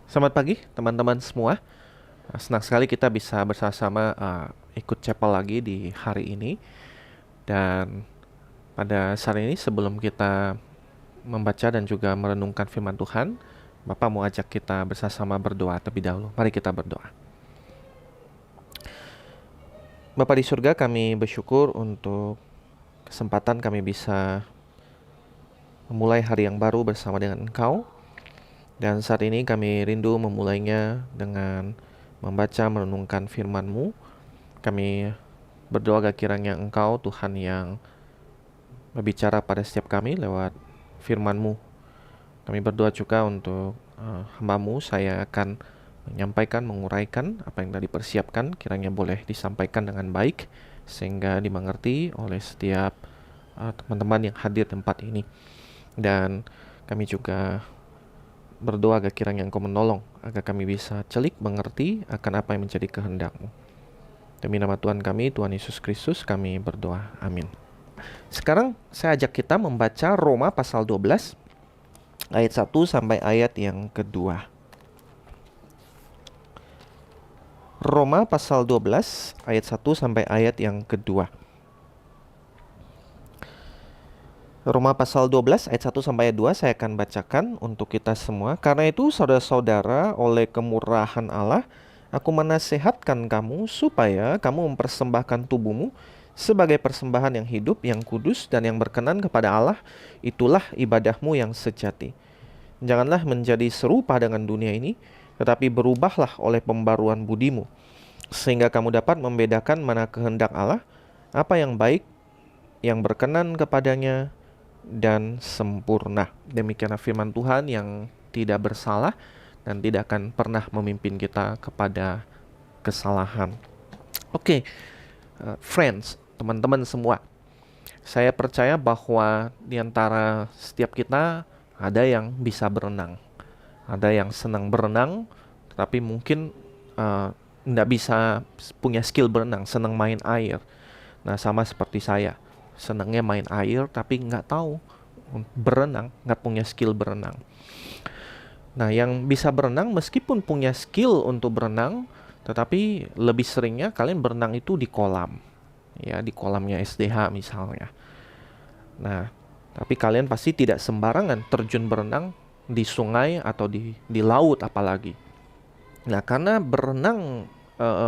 Selamat pagi teman-teman semua. Senang sekali kita bisa bersama-sama ikut chapel lagi di hari ini. Dan pada saat ini sebelum kita membaca dan juga merenungkan firman Tuhan, Bapak mau ajak kita bersama-sama berdoa terlebih dahulu. Mari kita berdoa. Bapak di surga, kami bersyukur untuk kesempatan kami bisa memulai hari yang baru bersama dengan Engkau. Dan saat ini kami rindu memulainya dengan membaca merenungkan firman-Mu. Kami berdoa agar kiranya Engkau Tuhan yang berbicara pada setiap kami lewat firman-Mu. Kami berdoa juga untuk hamba-Mu, saya akan menyampaikan, menguraikan apa yang telah dipersiapkan, kiranya boleh disampaikan dengan baik sehingga dimengerti oleh setiap teman-teman yang hadir di tempat ini. Dan kami juga berdoa agar kiranya Engkau menolong agar kami bisa celik mengerti akan apa yang menjadi kehendak-Mu. Demi nama Tuhan kami, Tuhan Yesus Kristus, kami berdoa. Amin. Sekarang saya ajak kita membaca Roma pasal 12 ayat 1 sampai ayat yang kedua. Roma pasal 12 ayat 1 sampai ayat yang kedua. Roma pasal 12 ayat 1 sampai ayat 2 saya akan bacakan untuk kita semua. Karena itu saudara-saudara, oleh kemurahan Allah, aku menasehatkan kamu supaya kamu mempersembahkan tubuhmu sebagai persembahan yang hidup, yang kudus, dan yang berkenan kepada Allah. Itulah ibadahmu yang sejati. Janganlah menjadi serupa dengan dunia ini, tetapi berubahlah oleh pembaruan budimu, sehingga kamu dapat membedakan mana kehendak Allah, apa yang baik, yang berkenan kepadanya, dan sempurna. Demikianlah firman Tuhan yang tidak bersalah dan tidak akan pernah memimpin kita kepada kesalahan. Oke, friends, teman-teman semua, saya percaya bahwa di antara setiap kita ada yang bisa berenang, ada yang senang berenang, tapi mungkin nggak bisa punya skill berenang, senang main air. Nah, sama seperti saya, senangnya main air tapi nggak tahu berenang, nggak punya skill berenang. Nah, yang bisa berenang meskipun punya skill untuk berenang, tetapi lebih seringnya kalian berenang itu di kolam, ya di kolamnya SDH misalnya. Nah, tapi kalian pasti tidak sembarangan terjun berenang di sungai atau di laut apalagi. Nah, karena berenang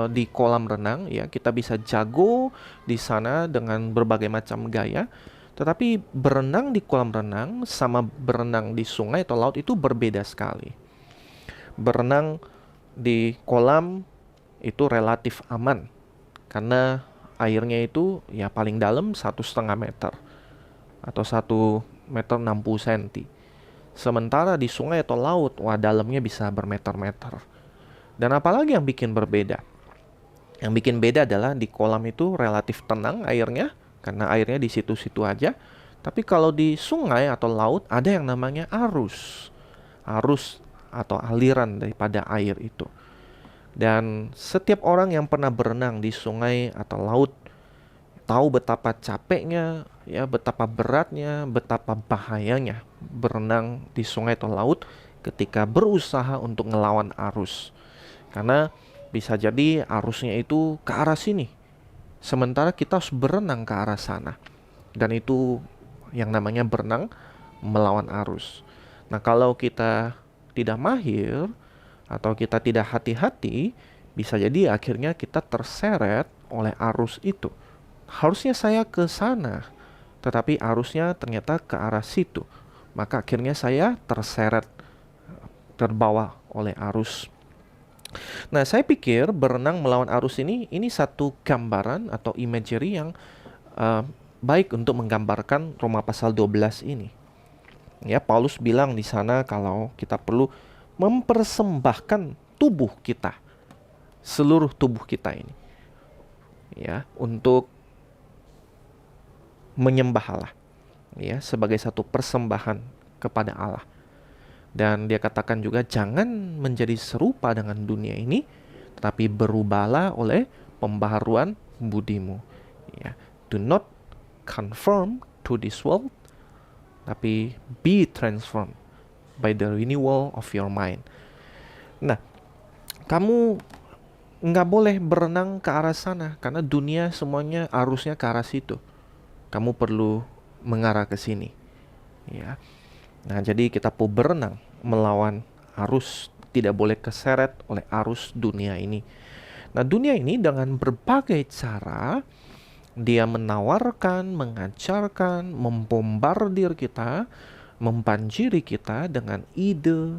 di kolam renang, ya kita bisa jago di sana dengan berbagai macam gaya. Tetapi berenang di kolam renang sama berenang di sungai atau laut itu berbeda sekali. Berenang di kolam itu relatif aman karena airnya itu ya paling dalam 1,5 meter atau 1,60 meter. Sementara di sungai atau laut, wah dalamnya bisa bermeter-meter. Dan apalagi yang bikin berbeda? Yang bikin beda adalah di kolam itu relatif tenang airnya, karena airnya di situ-situ aja. Tapi kalau di sungai atau laut ada yang namanya arus. Arus atau aliran daripada air itu. Dan setiap orang yang pernah berenang di sungai atau laut tahu betapa capeknya, ya betapa beratnya, betapa bahayanya berenang di sungai atau laut ketika berusaha untuk ngelawan arus. Karena bisa jadi arusnya itu ke arah sini, sementara kita harus berenang ke arah sana. Dan itu yang namanya berenang melawan arus. Nah, kalau kita tidak mahir atau kita tidak hati-hati, bisa jadi akhirnya kita terseret oleh arus itu. Harusnya saya ke sana, tetapi arusnya ternyata ke arah situ. Maka akhirnya saya terseret, terbawa oleh arus. Nah, saya pikir berenang melawan arus ini satu gambaran atau imagery yang baik untuk menggambarkan Roma pasal 12 ini. Ya, Paulus bilang di sana kalau kita perlu mempersembahkan tubuh kita, seluruh tubuh kita ini, ya, untuk menyembah Allah, ya, sebagai satu persembahan kepada Allah. Dan dia katakan juga jangan menjadi serupa dengan dunia ini, tetapi berubahlah oleh pembaharuan budimu. Ya, do not conform to this world, tapi be transformed by the renewal of your mind. Nah, kamu nggak boleh berenang ke arah sana karena dunia semuanya arusnya ke arah situ. Kamu perlu mengarah ke sini, ya. Nah, jadi kita perlu berenang melawan arus, tidak boleh keseret oleh arus dunia ini. Nah, dunia ini dengan berbagai cara dia menawarkan, mengajarkan, membombardir kita, membanjiri kita dengan ide,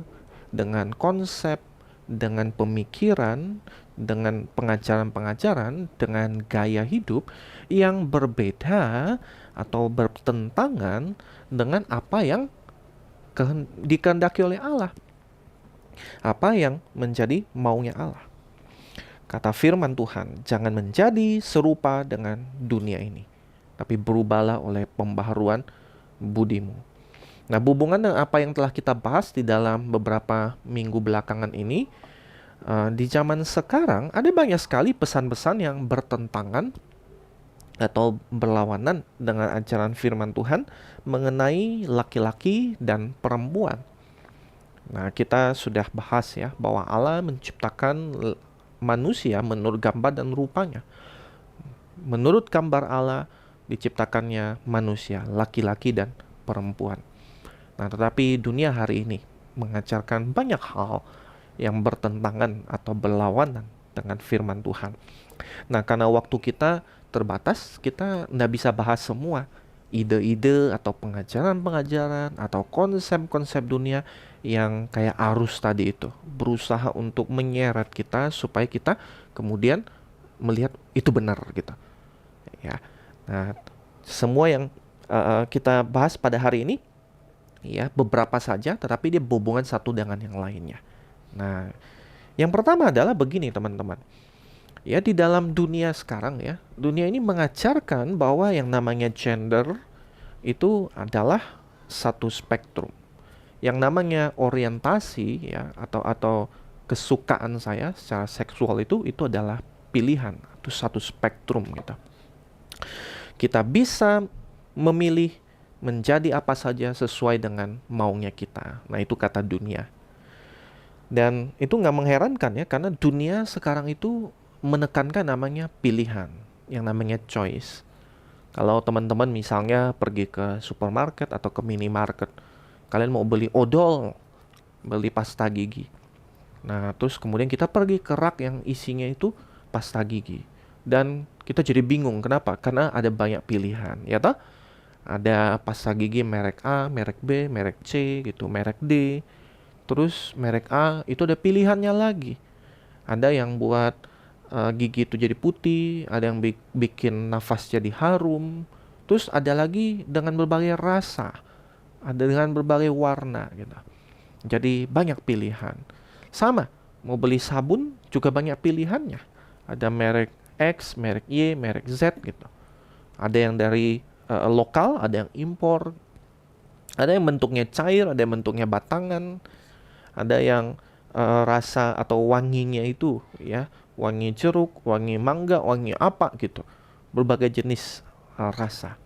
dengan konsep, dengan pemikiran, dengan pengajaran-pengajaran, dengan gaya hidup yang berbeda atau bertentangan dengan apa yang dikehendaki oleh Allah, apa yang menjadi maunya Allah. Kata firman Tuhan, jangan menjadi serupa dengan dunia ini, tapi berubahlah oleh pembaharuan budimu. Nah, hubungan dengan apa yang telah kita bahas di dalam beberapa minggu belakangan ini, di zaman sekarang ada banyak sekali pesan-pesan yang bertentangan atau berlawanan dengan ajaran firman Tuhan mengenai laki-laki dan perempuan. Nah, kita sudah bahas ya bahwa Allah menciptakan manusia menurut gambar dan rupanya. Menurut gambar Allah diciptakannya manusia, laki-laki dan perempuan. Nah, tetapi dunia hari ini mengajarkan banyak hal yang bertentangan atau berlawanan dengan firman Tuhan. Nah, karena waktu kita terbatas, kita nggak bisa bahas semua ide-ide atau pengajaran-pengajaran atau konsep-konsep dunia yang kayak arus tadi itu berusaha untuk menyeret kita supaya kita kemudian melihat itu benar gitu ya. Nah, semua yang kita bahas pada hari ini ya beberapa saja, tetapi dia berhubungan satu dengan yang lainnya. Nah, yang pertama adalah begini teman-teman. Ya, di dalam dunia sekarang ya, dunia ini mengajarkan bahwa yang namanya gender itu adalah satu spektrum. Yang namanya orientasi ya atau kesukaan saya secara seksual itu adalah pilihan, itu satu spektrum gitu. Kita bisa memilih menjadi apa saja sesuai dengan maunya kita. Nah, itu kata dunia. Dan itu nggak mengherankan ya, karena dunia sekarang itu menekankan namanya pilihan, yang namanya choice. Kalau teman-teman misalnya pergi ke supermarket atau ke minimarket, kalian mau beli odol, beli pasta gigi. Nah, terus kemudian kita pergi ke rak yang isinya itu pasta gigi. Dan kita jadi bingung, kenapa? Karena ada banyak pilihan, ya toh? Ada pasta gigi merek A, merek B, merek C gitu, merek D. Terus merek A itu ada pilihannya lagi. Ada yang buat gigi itu jadi putih, ada yang bikin nafas jadi harum. Terus ada lagi dengan berbagai rasa, ada dengan berbagai warna gitu. Jadi banyak pilihan. Sama, mau beli sabun juga banyak pilihannya. Ada merek X, merek Y, merek Z gitu. Ada yang dari lokal, ada yang impor. Ada yang bentuknya cair, ada yang bentuknya batangan. Ada yang rasa atau wanginya itu ya, wangi jeruk, wangi mangga, wangi apa gitu. Berbagai jenis rasa.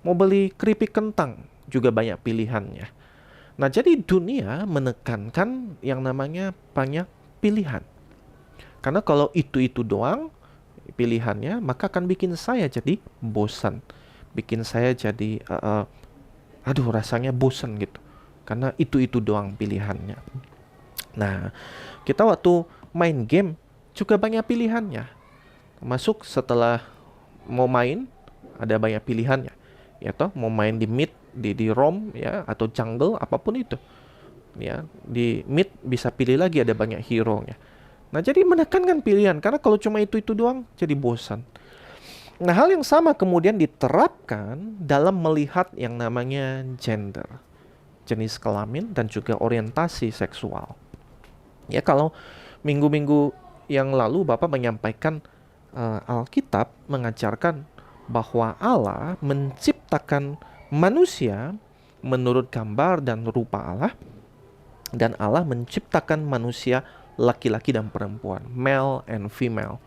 Mau beli keripik kentang juga banyak pilihannya. Nah, jadi dunia menekankan yang namanya banyak pilihan. Karena kalau itu-itu doang pilihannya, maka akan bikin saya jadi bosan. Bikin saya jadi, aduh rasanya bosan gitu. Karena itu-itu doang pilihannya. Nah, kita waktu main game juga banyak pilihannya. Masuk setelah mau main, ada banyak pilihannya. Ya toh, mau main di mid, di roam ya atau jungle apapun itu. Ya, di mid bisa pilih lagi, ada banyak hero-nya. Nah, jadi menekankan pilihan karena kalau cuma itu doang jadi bosan. Nah, hal yang sama kemudian diterapkan dalam melihat yang namanya gender, jenis kelamin dan juga orientasi seksual. Ya, kalau minggu-minggu yang lalu Bapak menyampaikan Alkitab mengajarkan bahwa Allah menciptakan manusia menurut gambar dan rupa Allah, dan Allah menciptakan manusia laki-laki dan perempuan, male and female.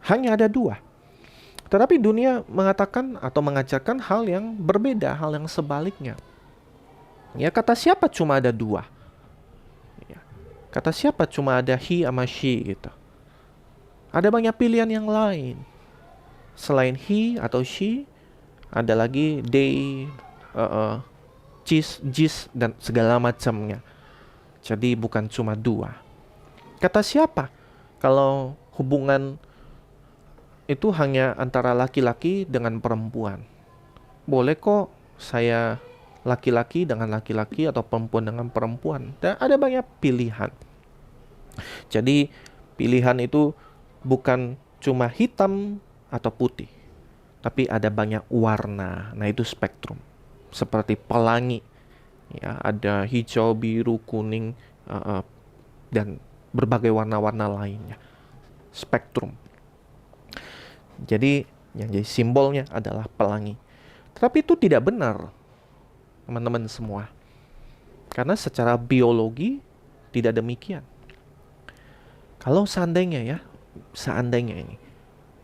Hanya ada dua. Tetapi dunia mengatakan atau mengajarkan hal yang berbeda, hal yang sebaliknya. Ya, kata siapa cuma ada dua? Ya. Kata siapa cuma ada he sama she gitu. Ada banyak pilihan yang lain. Selain he atau she, ada lagi they, jis, jis, dan segala macamnya. Jadi bukan cuma dua. Kata siapa? Kalau hubungan itu hanya antara laki-laki dengan perempuan. Boleh kok saya laki-laki dengan laki-laki atau perempuan dengan perempuan. Dan ada banyak pilihan. Jadi pilihan itu bukan cuma hitam atau putih, tapi ada banyak warna. Nah, itu spektrum. Seperti pelangi, ya, ada hijau, biru, kuning, dan berbagai warna-warna lainnya. Spektrum. Jadi yang jadi simbolnya adalah pelangi. Tetapi itu tidak benar, teman-teman semua. Karena secara biologi tidak demikian. Kalau seandainya ini,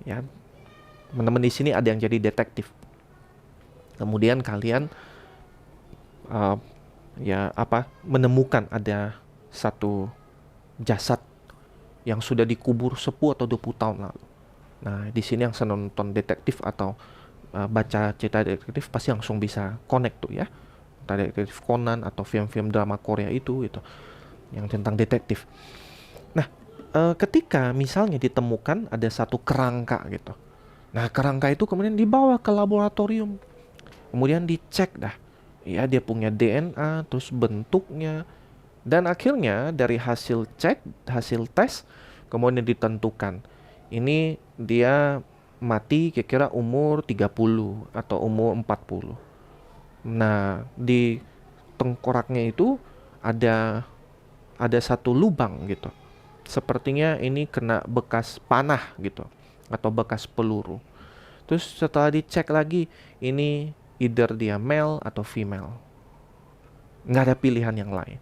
ya, teman-teman di sini ada yang jadi detektif. Kemudian kalian menemukan ada satu jasad yang sudah dikubur 10 atau 20 tahun lalu. Nah, di sini yang nonton detektif atau baca cerita detektif pasti langsung bisa connect tuh ya. Entah detektif Conan atau film-film drama Korea itu yang tentang detektif. Nah, ketika misalnya ditemukan ada satu kerangka gitu. Nah, kerangka itu kemudian dibawa ke laboratorium. Kemudian dicek dah. Ya, dia punya DNA, terus bentuknya. Dan akhirnya dari hasil tes, kemudian ditentukan. Ini dia mati kira-kira umur 30 atau umur 40. Nah, di tengkoraknya itu ada satu lubang gitu. Sepertinya ini kena bekas panah gitu atau bekas peluru. Terus setelah dicek lagi, ini either dia male atau female. Nggak ada pilihan yang lain.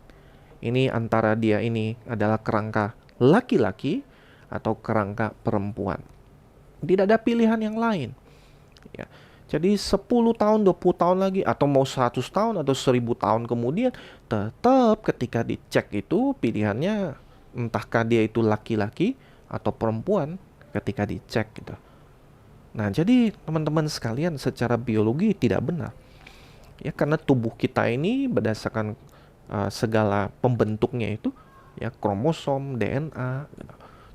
Ini antara dia ini adalah kerangka laki-laki atau kerangka perempuan. Tidak ada pilihan yang lain. Ya. Jadi 10 tahun, 20 tahun lagi, atau mau 100 tahun atau 1000 tahun kemudian, tetap ketika dicek itu pilihannya entahkah dia itu laki-laki atau perempuan ketika dicek gitu. Nah, jadi teman-teman sekalian secara biologi tidak benar. Ya, karena tubuh kita ini berdasarkan segala pembentuknya itu, ya, kromosom, DNA,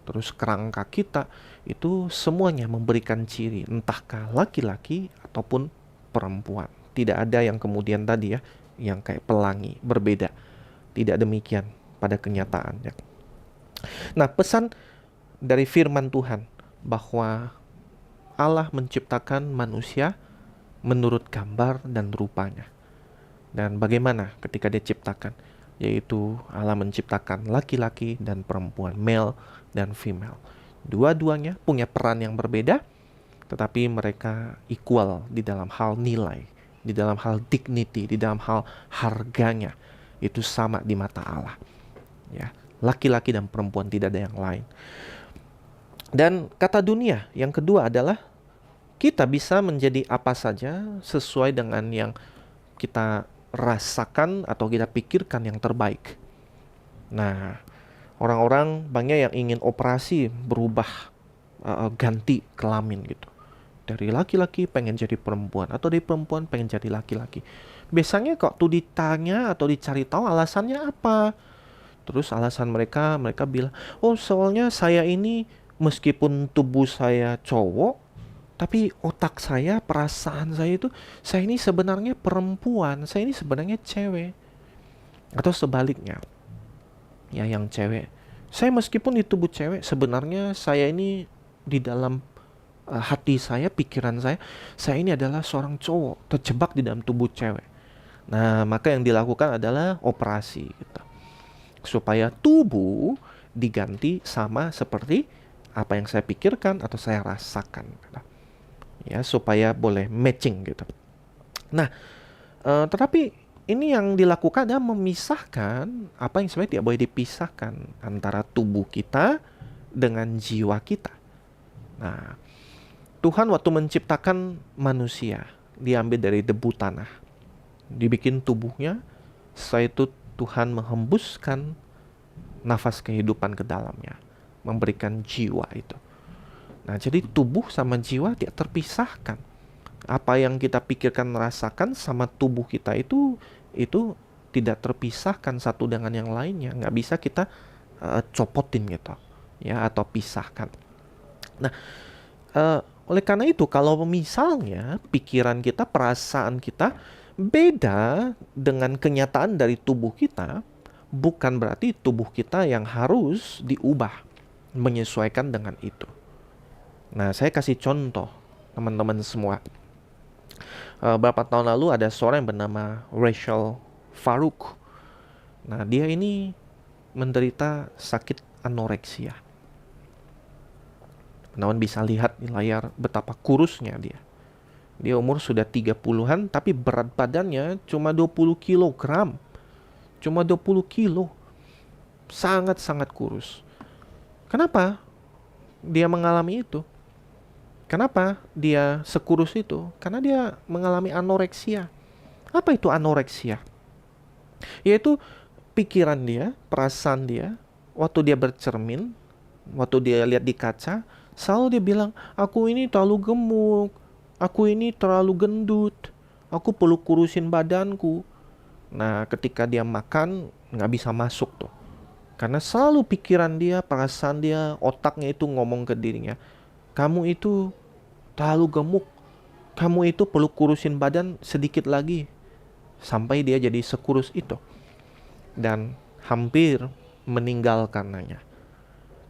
terus kerangka kita itu semuanya memberikan ciri entahkah laki-laki ataupun perempuan. Tidak ada yang kemudian tadi ya, yang kayak pelangi, berbeda. Tidak demikian pada kenyataannya. Nah, pesan dari firman Tuhan bahwa Allah menciptakan manusia menurut gambar dan rupanya. Dan bagaimana ketika dia ciptakan? Yaitu Allah menciptakan laki-laki dan perempuan, male dan female. Dua-duanya punya peran yang berbeda, tetapi mereka equal di dalam hal nilai, di dalam hal dignity, di dalam hal harganya. Itu sama di mata Allah. Ya, laki-laki dan perempuan, tidak ada yang lain. Dan kata dunia yang kedua adalah kita bisa menjadi apa saja sesuai dengan yang kita rasakan atau kita pikirkan yang terbaik. Nah, orang-orang banyak yang ingin operasi berubah, ganti kelamin gitu. Dari laki-laki pengen jadi perempuan, atau dari perempuan pengen jadi laki-laki. Biasanya kok tuh ditanya atau dicari tahu alasannya apa. Terus alasan mereka bilang, oh soalnya saya ini meskipun tubuh saya cowok, tapi otak saya, perasaan saya ini sebenarnya perempuan, saya ini sebenarnya cewek. Atau sebaliknya, ya, yang cewek, saya meskipun di tubuh cewek, sebenarnya saya ini di dalam hati saya, pikiran saya ini adalah seorang cowok, terjebak di dalam tubuh cewek. Nah, maka yang dilakukan adalah operasi gitu, supaya tubuh diganti sama seperti apa yang saya pikirkan atau saya rasakan gitu. Ya, supaya boleh matching gitu. Nah, tetapi ini yang dilakukan adalah memisahkan apa yang sebenarnya tidak boleh dipisahkan antara tubuh kita dengan jiwa kita. Nah, Tuhan waktu menciptakan manusia, diambil dari debu tanah, dibikin tubuhnya, setelah itu Tuhan menghembuskan nafas kehidupan ke dalamnya, memberikan jiwa itu. Nah, jadi tubuh sama jiwa tidak terpisahkan. Apa yang kita pikirkan, rasakan sama tubuh kita itu tidak terpisahkan satu dengan yang lainnya. Nggak bisa kita copotin gitu, ya, atau pisahkan. Nah, oleh karena itu, kalau misalnya pikiran kita, perasaan kita beda dengan kenyataan dari tubuh kita, bukan berarti tubuh kita yang harus diubah menyesuaikan dengan itu. Nah, saya kasih contoh, teman-teman semua. Beberapa tahun lalu ada seorang yang bernama Rachel Farouk. Nah, dia ini menderita sakit anoreksia. Teman-teman bisa lihat di layar betapa kurusnya dia. Dia umur sudah 30-an, tapi berat badannya cuma 20 kilogram. Cuma 20 kilo. Sangat-sangat kurus. Kenapa dia mengalami itu? Kenapa dia sekurus itu? Karena dia mengalami anoreksia. Apa itu anoreksia? Yaitu pikiran dia, perasaan dia, waktu dia bercermin, waktu dia lihat di kaca, selalu dia bilang, aku ini terlalu gemuk, aku ini terlalu gendut, aku perlu kurusin badanku. Nah, ketika dia makan, nggak bisa masuk tuh. Karena selalu pikiran dia, perasaan dia, otaknya itu ngomong ke dirinya, kamu itu terlalu gemuk, kamu itu perlu kurusin badan sedikit lagi. Sampai dia jadi sekurus itu. Dan hampir meninggal karenanya.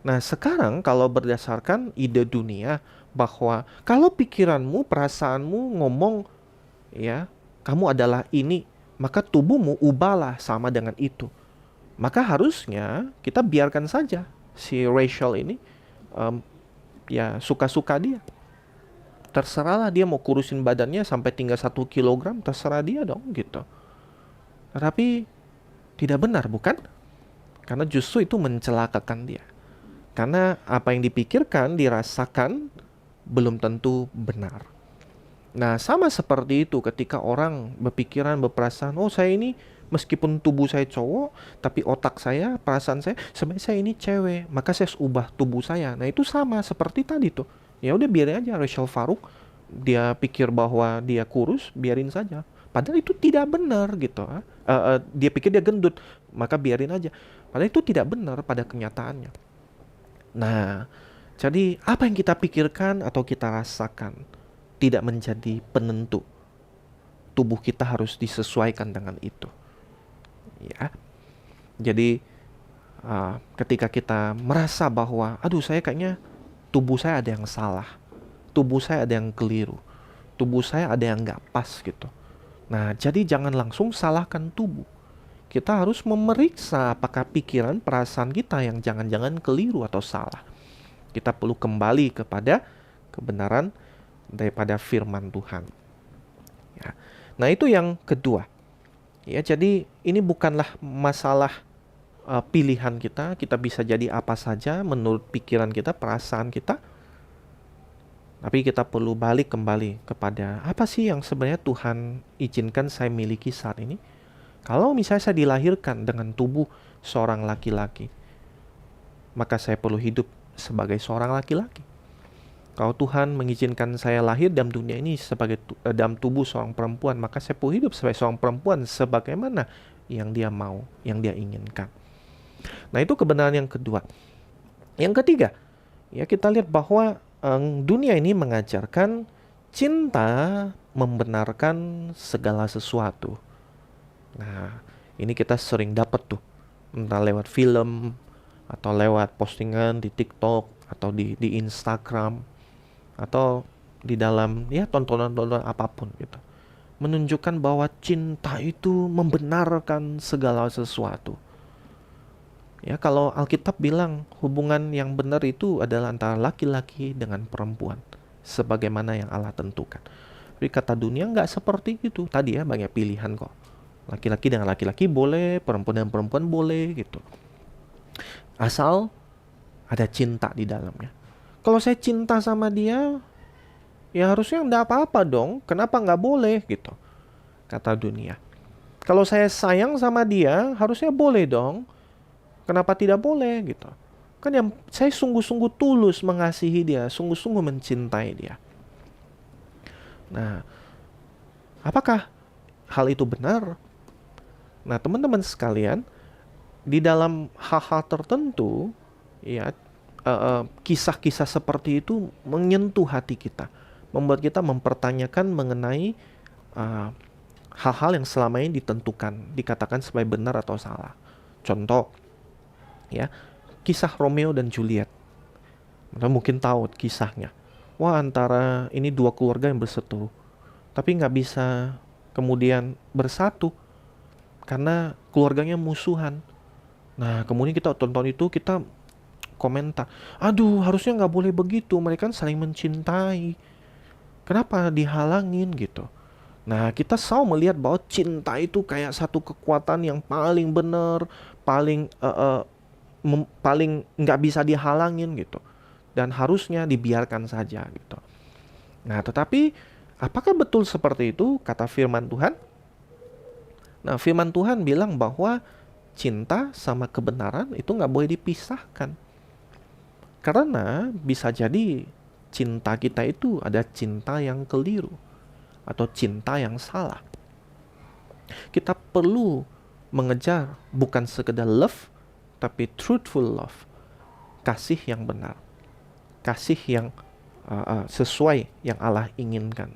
Nah, sekarang kalau berdasarkan ide dunia, bahwa kalau pikiranmu, perasaanmu ngomong, ya, kamu adalah ini, maka tubuhmu ubahlah sama dengan itu. Maka harusnya kita biarkan saja si Rachel ini, ya, suka-suka dia. Terserahlah dia mau kurusin badannya sampai tinggal 1 kilogram, terserah dia dong gitu. Tapi tidak benar, bukan? Karena justru itu mencelakakan dia. Karena apa yang dipikirkan, dirasakan belum tentu benar. Nah, sama seperti itu ketika orang berpikiran, berperasaan, oh saya ini meskipun tubuh saya cowok, tapi otak saya, perasaan saya, sebenarnya saya ini cewek, maka saya harus ubah tubuh saya. Nah, itu sama seperti tadi tuh. Ya udah biarin aja Rachel Farouk, dia pikir bahwa dia kurus, biarin saja. Padahal itu tidak benar gitu. Dia pikir dia gendut, maka biarin aja. Padahal itu tidak benar pada kenyataannya. Nah, jadi apa yang kita pikirkan atau kita rasakan tidak menjadi penentu. Tubuh kita harus disesuaikan dengan itu. Ya. Jadi ketika kita merasa bahwa aduh saya kayaknya tubuh saya ada yang salah, tubuh saya ada yang keliru, tubuh saya ada yang nggak pas gitu. Nah, jadi jangan langsung salahkan tubuh. Kita harus memeriksa apakah pikiran, perasaan kita yang jangan-jangan keliru atau salah. Kita perlu kembali kepada kebenaran daripada firman Tuhan. Ya. Nah, itu yang kedua. Ya, jadi ini bukanlah masalah pilihan kita. Kita bisa jadi apa saja menurut pikiran kita, perasaan kita. Tapi kita perlu balik kembali kepada apa sih yang sebenarnya Tuhan izinkan saya miliki saat ini. Kalau misalnya saya dilahirkan dengan tubuh seorang laki-laki, maka saya perlu hidup sebagai seorang laki-laki. Kalau Tuhan mengizinkan saya lahir dalam dunia ini sebagai dalam tubuh seorang perempuan, maka saya perlu hidup sebagai seorang perempuan sebagaimana yang dia mau, yang dia inginkan. Nah, itu kebenaran yang kedua. Yang ketiga, ya kita lihat bahwa dunia ini mengajarkan cinta membenarkan segala sesuatu. Nah, ini kita sering dapat tuh, entah lewat film atau lewat postingan di TikTok atau di Instagram atau di dalam ya tontonan-tontonan apapun gitu. Menunjukkan bahwa cinta itu membenarkan segala sesuatu. Ya, kalau Alkitab bilang hubungan yang benar itu adalah antara laki-laki dengan perempuan, sebagaimana yang Allah tentukan. Tapi kata dunia nggak seperti itu. Tadi ya banyak pilihan kok. Laki-laki dengan laki-laki boleh, perempuan dengan perempuan boleh gitu. Asal ada cinta di dalamnya. Kalau saya cinta sama dia, ya harusnya nggak apa-apa dong. Kenapa nggak boleh gitu? Kata dunia. Kalau saya sayang sama dia, harusnya boleh dong. Kenapa tidak boleh gitu? Kan yang saya sungguh-sungguh tulus mengasihi dia, sungguh-sungguh mencintai dia. Nah, apakah hal itu benar? Nah, teman-teman sekalian, di dalam hal-hal tertentu, ya, kisah-kisah seperti itu menyentuh hati kita, membuat kita mempertanyakan mengenai uh, hal-hal yang selama ini dikatakan sebagai benar atau salah. Contoh, ya, kisah Romeo dan Juliet. Anda mungkin tahu kisahnya. Wah, antara ini dua keluarga yang berseteru, tapi nggak bisa kemudian bersatu karena keluarganya musuhan. Nah, kemudian kita tonton itu, kita komentar, aduh harusnya nggak boleh begitu, mereka kan saling mencintai. Kenapa dihalangin gitu? Nah, kita selalu melihat bahwa cinta itu kayak satu kekuatan yang paling benar, paling paling nggak bisa dihalangin gitu. Dan harusnya dibiarkan saja gitu. Nah, tetapi apakah betul seperti itu kata firman Tuhan? Nah, firman Tuhan bilang bahwa cinta sama kebenaran itu nggak boleh dipisahkan. Karena bisa jadi cinta kita itu ada cinta yang keliru atau cinta yang salah. Kita perlu mengejar bukan sekedar love, tapi truthful love. Kasih yang benar. Kasih yang sesuai yang Allah inginkan.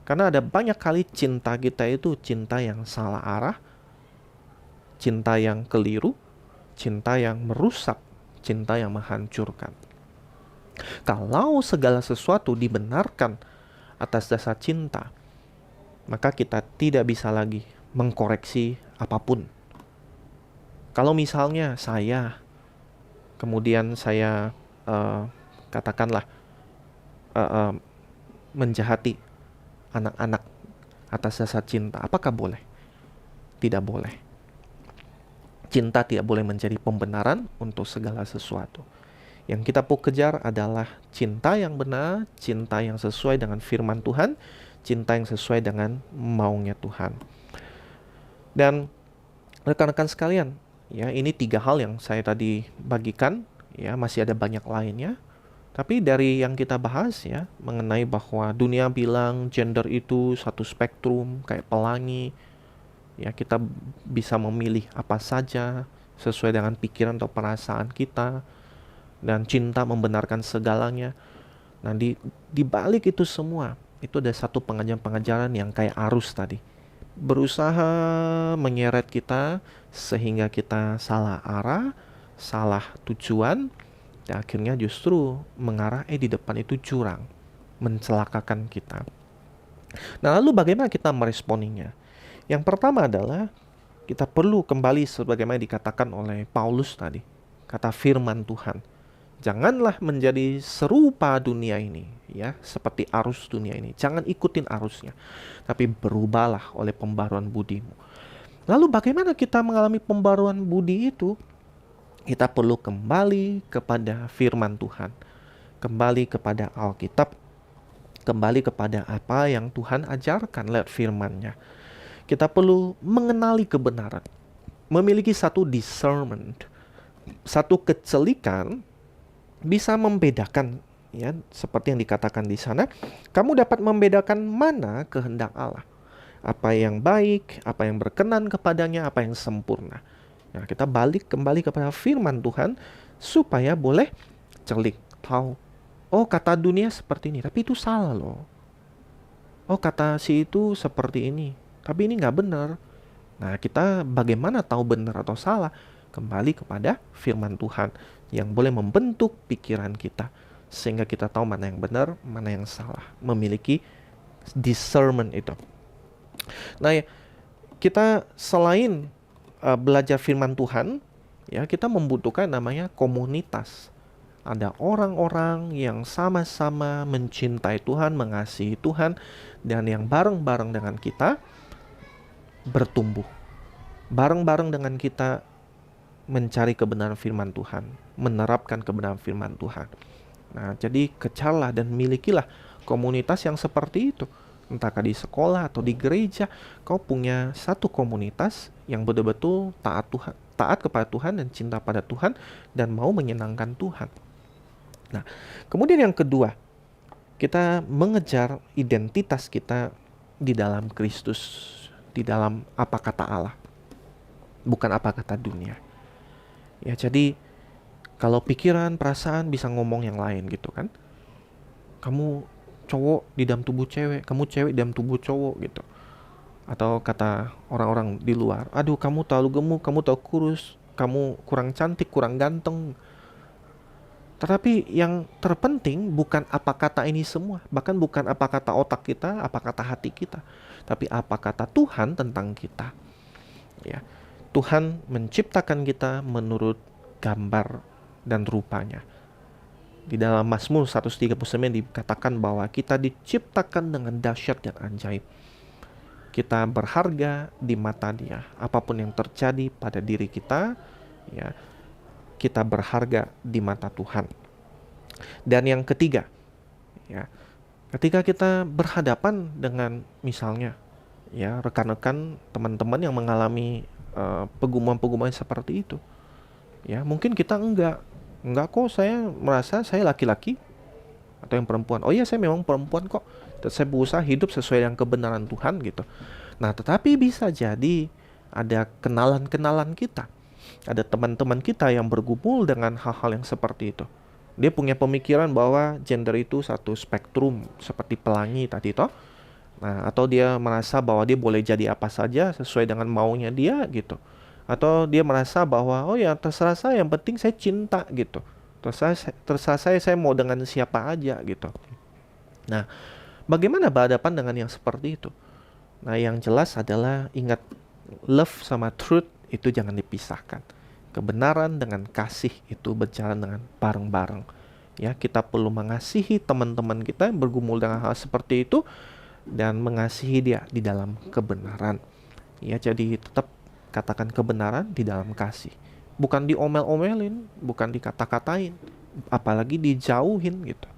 Karena ada banyak kali cinta kita itu cinta yang salah arah, cinta yang keliru, cinta yang merusak, cinta yang menghancurkan. Kalau segala sesuatu dibenarkan atas dasar cinta, maka kita tidak bisa lagi mengkoreksi apapun. Kalau misalnya kemudian saya katakanlah menjahati anak-anak atas dasar cinta, apakah boleh? Tidak boleh. Cinta tidak boleh menjadi pembenaran untuk segala sesuatu. Yang kita perlu kejar adalah cinta yang benar, cinta yang sesuai dengan firman Tuhan, cinta yang sesuai dengan maunya Tuhan. Dan rekan-rekan sekalian, ya, ini 3 hal yang saya tadi bagikan, ya, masih ada banyak lainnya. Tapi dari yang kita bahas, ya, mengenai bahwa dunia bilang gender itu satu spektrum kayak pelangi, ya, kita bisa memilih apa saja sesuai dengan pikiran atau perasaan kita, dan cinta membenarkan segalanya. Nah, di balik itu semua, itu ada satu pengajaran-pengajaran yang kayak arus tadi, berusaha menyeret kita sehingga kita salah arah, salah tujuan, dan akhirnya justru mengarah di depan itu jurang, mencelakakan kita. Nah, lalu bagaimana kita meresponinya? Yang pertama adalah kita perlu kembali sebagaimana dikatakan oleh Paulus tadi, kata firman Tuhan. Janganlah menjadi serupa dunia ini, ya, seperti arus dunia ini. Jangan ikutin arusnya, tapi berubahlah oleh pembaruan budimu. Lalu bagaimana kita mengalami pembaruan budi itu? Kita perlu kembali kepada firman Tuhan, kembali kepada Alkitab, kembali kepada apa yang Tuhan ajarkan lewat firman-Nya. Kita perlu mengenali kebenaran, memiliki satu discernment, satu kecelikan, bisa membedakan, ya, seperti yang dikatakan di sana, kamu dapat membedakan mana kehendak Allah, apa yang baik, apa yang berkenan kepadanya, apa yang sempurna. Nah, kita kembali kepada firman Tuhan supaya boleh celik, tahu, oh kata dunia seperti ini, tapi itu salah loh. Oh kata si itu seperti ini, tapi ini nggak benar. Nah, kita bagaimana tahu benar atau salah? Kembali kepada firman Tuhan yang boleh membentuk pikiran kita sehingga kita tahu mana yang benar, mana yang salah. Memiliki discernment itu. Nah, kita selain belajar firman Tuhan, ya, kita membutuhkan namanya komunitas. Ada orang-orang yang sama-sama mencintai Tuhan, mengasihi Tuhan, dan yang bareng-bareng dengan kita bertumbuh. Bareng-bareng dengan kita mencari kebenaran firman Tuhan, menerapkan kebenaran firman Tuhan. Nah, jadi kejarlah dan milikilah komunitas yang seperti itu. Entahkah di sekolah atau di gereja, kau punya satu komunitas yang betul-betul taat Tuhan, taat kepada Tuhan dan cinta pada Tuhan dan mau menyenangkan Tuhan. Nah, kemudian yang kedua, kita mengejar identitas kita di dalam Kristus, di dalam apa kata Allah, bukan apa kata dunia. Ya, jadi kalau pikiran, perasaan bisa ngomong yang lain gitu kan. Kamu cowok di dalam tubuh cewek, kamu cewek di dalam tubuh cowok gitu. Atau kata orang-orang di luar, aduh kamu terlalu gemuk, kamu terlalu kurus, kamu kurang cantik, kurang ganteng. Tetapi yang terpenting bukan apa kata ini semua, bahkan bukan apa kata otak kita, apa kata hati kita, tapi apa kata Tuhan tentang kita. Ya, Tuhan menciptakan kita menurut gambar dan rupanya. Di dalam Mazmur 139 dikatakan bahwa kita diciptakan dengan dahsyat dan ajaib. Kita berharga di mata Dia. Apapun yang terjadi pada diri kita, ya, kita berharga di mata Tuhan. Dan yang ketiga, ya, ketika kita berhadapan dengan misalnya ya rekan-rekan, teman-teman yang mengalami peguman-peguman seperti itu, ya mungkin kita enggak kok, saya merasa saya laki-laki, atau yang perempuan, oh iya saya memang perempuan kok, dan saya berusaha hidup sesuai dengan kebenaran Tuhan gitu. Nah, tetapi bisa jadi ada kenalan-kenalan kita, ada teman-teman kita yang bergumul dengan hal-hal yang seperti itu. Dia punya pemikiran bahwa gender itu satu spektrum seperti pelangi tadi toh. Nah, atau dia merasa bahwa dia boleh jadi apa saja sesuai dengan maunya dia gitu. Atau dia merasa bahwa oh ya terserah saya, yang penting saya cinta gitu. Terserah saya mau dengan siapa aja gitu. Nah, bagaimana berhadapan dengan yang seperti itu? Nah, yang jelas adalah ingat, love sama truth itu jangan dipisahkan. Kebenaran dengan kasih itu berjalan dengan bareng-bareng. Ya, kita perlu mengasihi teman-teman kita yang bergumul dengan hal seperti itu dan mengasihi dia di dalam kebenaran. Ya, jadi tetap katakan kebenaran di dalam kasih. Bukan diomel-omelin, bukan dikata-katain, apalagi dijauhin gitu.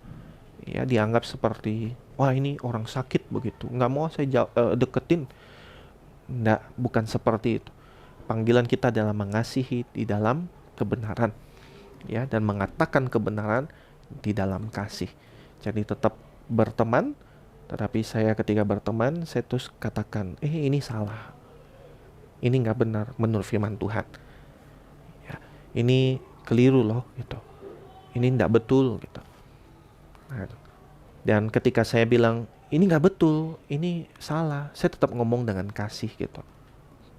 Ya, dianggap seperti wah ini orang sakit begitu, nggak mau saya deketin. Nggak, bukan seperti itu. Panggilan kita adalah mengasihi di dalam kebenaran, ya, dan mengatakan kebenaran di dalam kasih. Jadi tetap berteman, tetapi saya ketika berteman, saya terus katakan, ini salah, ini nggak benar menurut firman Tuhan. Ya, ini keliru loh, gitu. Ini nggak betul, gitu. Nah, dan ketika saya bilang ini nggak betul, ini salah, saya tetap ngomong dengan kasih, gitu.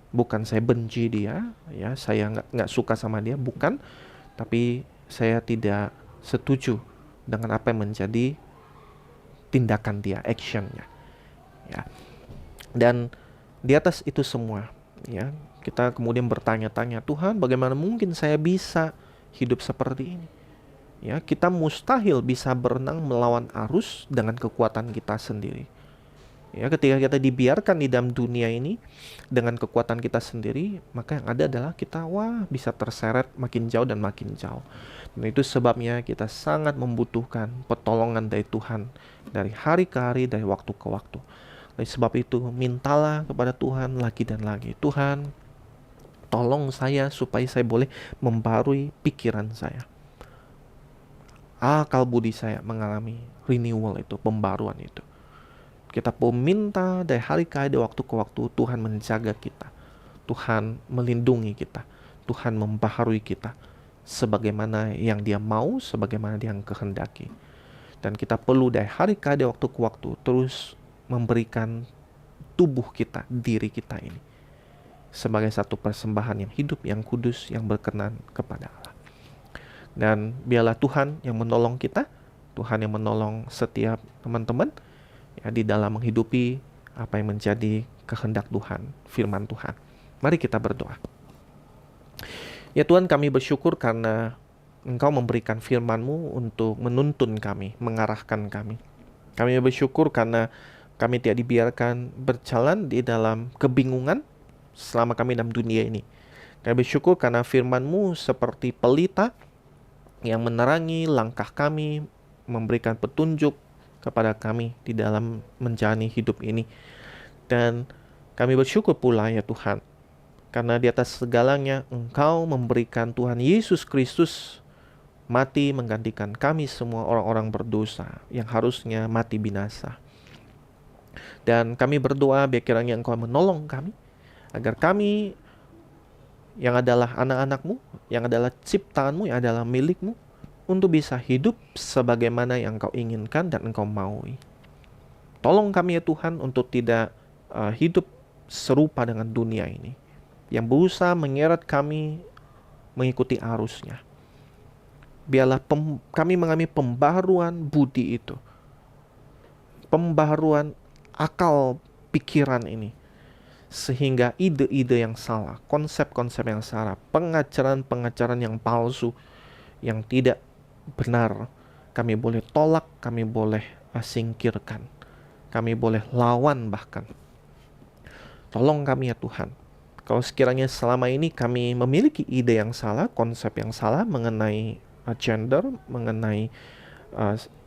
Bukan saya benci dia, ya, saya nggak suka sama dia, bukan, tapi saya tidak setuju dengan apa yang menjadi tindakan dia, actionnya, ya. Dan di atas itu semua, ya, kita kemudian bertanya-tanya, Tuhan, bagaimana mungkin saya bisa hidup seperti ini? Ya, kita mustahil bisa berenang melawan arus dengan kekuatan kita sendiri. Ya, ketika kita dibiarkan di dalam dunia ini dengan kekuatan kita sendiri, maka yang ada adalah kita bisa terseret makin jauh dan makin jauh. Dan itu sebabnya kita sangat membutuhkan pertolongan dari Tuhan dari hari ke hari, dari waktu ke waktu. Oleh sebab itu, mintalah kepada Tuhan lagi dan lagi. Tuhan, tolong saya supaya saya boleh membarui pikiran saya. Akal budi saya mengalami renewal itu, pembaruan itu. Kita pun minta dari hari ke hari, dari waktu ke waktu, Tuhan menjaga kita, Tuhan melindungi kita, Tuhan membaharui kita sebagaimana yang Dia mau, sebagaimana Dia kehendaki. Dan kita perlu dari hari ke hari, dari waktu ke waktu, terus memberikan tubuh kita, diri kita ini sebagai satu persembahan yang hidup, yang kudus, yang berkenan kepada Allah. Dan biarlah Tuhan yang menolong kita, Tuhan yang menolong setiap teman-teman, ya, di dalam menghidupi apa yang menjadi kehendak Tuhan, firman Tuhan. Mari kita berdoa. Ya Tuhan, kami bersyukur karena Engkau memberikan firman-Mu untuk menuntun kami, mengarahkan kami. Kami bersyukur karena kami tidak dibiarkan berjalan di dalam kebingungan selama kami dalam dunia ini. Kami bersyukur karena firman-Mu seperti pelita yang menerangi langkah kami, memberikan petunjuk kepada kami di dalam menjalani hidup ini. Dan kami bersyukur pula ya Tuhan, Karena di atas segalanya Engkau memberikan Tuhan Yesus Kristus mati menggantikan kami semua orang-orang berdosa yang harusnya mati binasa. Dan kami berdoa biar kiranya Engkau menolong kami, agar kami yang adalah anak-anak-Mu, yang adalah ciptaan-Mu, yang adalah milik-Mu, untuk bisa hidup sebagaimana yang Engkau inginkan dan Engkau maui. Tolong kami ya Tuhan untuk tidak hidup serupa dengan dunia ini, yang berusaha menyeret kami mengikuti arusnya. Biarlah kami mengalami pembaharuan budi itu, pembaharuan akal pikiran ini, sehingga ide-ide yang salah, konsep-konsep yang salah, pengajaran-pengajaran yang palsu, yang tidak benar, kami boleh tolak, kami boleh singkirkan, kami boleh lawan bahkan. Tolong kami ya Tuhan. Kalau sekiranya selama ini kami memiliki ide yang salah, konsep yang salah mengenai gender, mengenai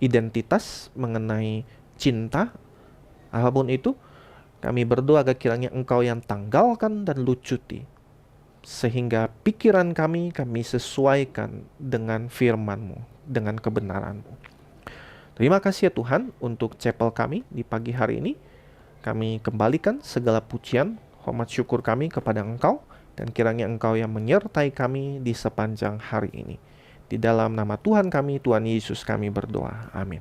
identitas, mengenai cinta, apapun itu, kami berdoa agar kiranya Engkau yang tanggalkan dan lucuti, sehingga pikiran kami sesuaikan dengan firman-Mu, dengan kebenaran-Mu. Terima kasih ya Tuhan untuk chapel kami di pagi hari ini. Kami kembalikan segala pujian, hormat syukur kami kepada Engkau, dan kiranya Engkau yang menyertai kami di sepanjang hari ini. Di dalam nama Tuhan kami, Tuhan Yesus kami berdoa. Amin.